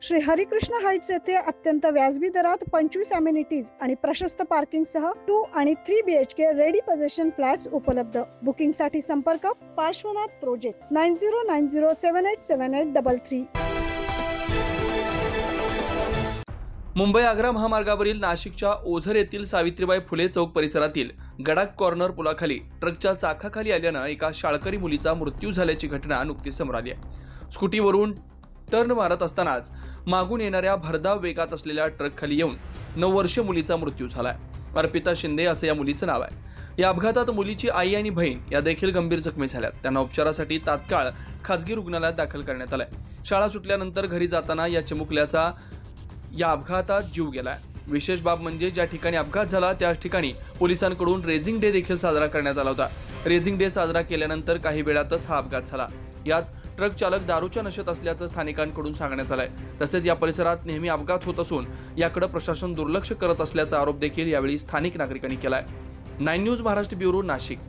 Shri Harikrishna Heights येथे अत्यंत व्याजबी दरात 25 अमेनिटीज आणि प्रशस्त पार्किंग सह 2 आणि 3 BHK रेडी पोझिशन फ्लॅट्स उपलब्ध। बुकिंग साठी संपर्क पार्श्वनाथ प्रोजेक्ट 9090787833। मुंबई आग्रा महामार्गावरील नाशिकच्या ओझर येथील सावित्रीबाई फुले चौक परिसरातील गडाक कॉर्नर पुलाखाली ट्रकच्या चाकाखाली आल्यानं एका शाळकरी मुलीचा मृत्यू झाल्याची घटना नुकतीच समोर आली आहे। स्कूटीवरून टर्न मारत असतानाच मागून येणाऱ्या भरधाव वेगात असलेल्या ट्रक खाली येऊन 9 वर्षीय मुलीचा मृत्यू झालाय। अर्पिता शिंदे असं या मुलीचं नाव आहे। या अपघातात मुलीची आई आणि बहीण या देखील गंभीर जखमी झाल्यात। त्यांना उपचारासाठी तात्काळ खासगी रुग्णालयात दाखल करण्यात आलंय। शाळा सुटल्यानंतर घरी जाताना या चिमुकल्याचा या अपघातात जीव गेलाय। विशेष बाब म्हणजे ज्या ठिकाणी अपघात झाला त्याच ठिकाणी पोलिसांकडून रेझिंग डे देखील साजरा करण्यात आला होता। रेझिंग डे साजरा केल्यानंतर काही वेळातच हा अपघात झाला। यात ट्रक चालक दारूच्या नशेत असल्याचं स्थानिकांकडून सांगण्यात आलंय। तसेच या परिसरात नेहमी अपघात होत असून याकडे प्रशासन दुर्लक्ष करत असल्याचा आरोप देखील यावेळी स्थानिक नागरिकांनी केलाय। 9 न्यूज महाराष्ट्र ब्युरो नाशिक।